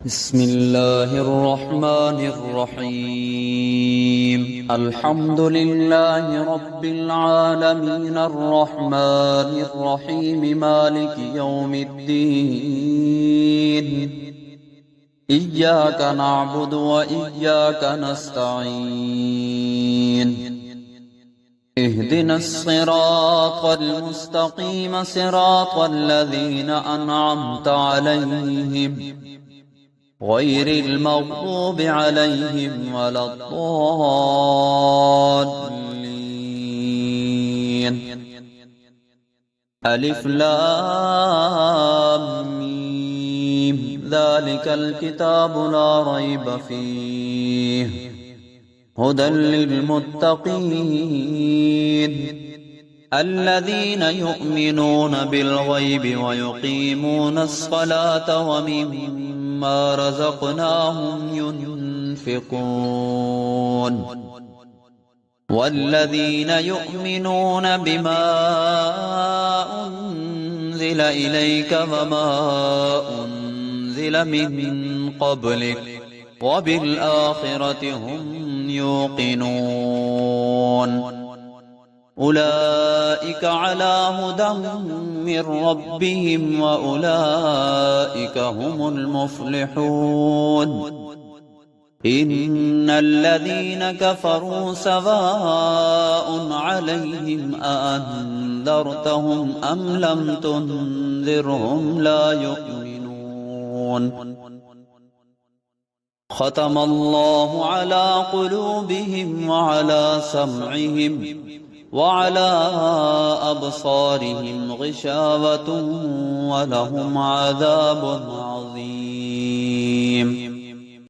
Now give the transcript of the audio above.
بسم الله الرحمن الرحيم. الحمد لله رب العالمين الرحمن الرحيم مالك يوم الدين. إياك نعبد وإياك نستعين. اهدنا الصراط المستقيم صراط الذين أنعمت عليهم غير المغضوب عليهم ولا الضالين. ألف لام ميم. ذلك الكتاب لا ريب فيه هدى للمتقين الذين يؤمنون بالغيب ويقيمون الصلاة ومما رزقناهم ينفقون والذين يؤمنون بما أنزل إليك وما أنزل من قبلك وبالآخرة هم يوقنون أولئك على هدى من ربهم وأولئك هم المفلحون. إن الذين كفروا سواء عليهم أأنذرتهم أم لم تنذرهم لا يؤمنون. ختم الله على قلوبهم وعلى سمعهم وعلى أبصارهم غشاوة ولهم عذاب عظيم.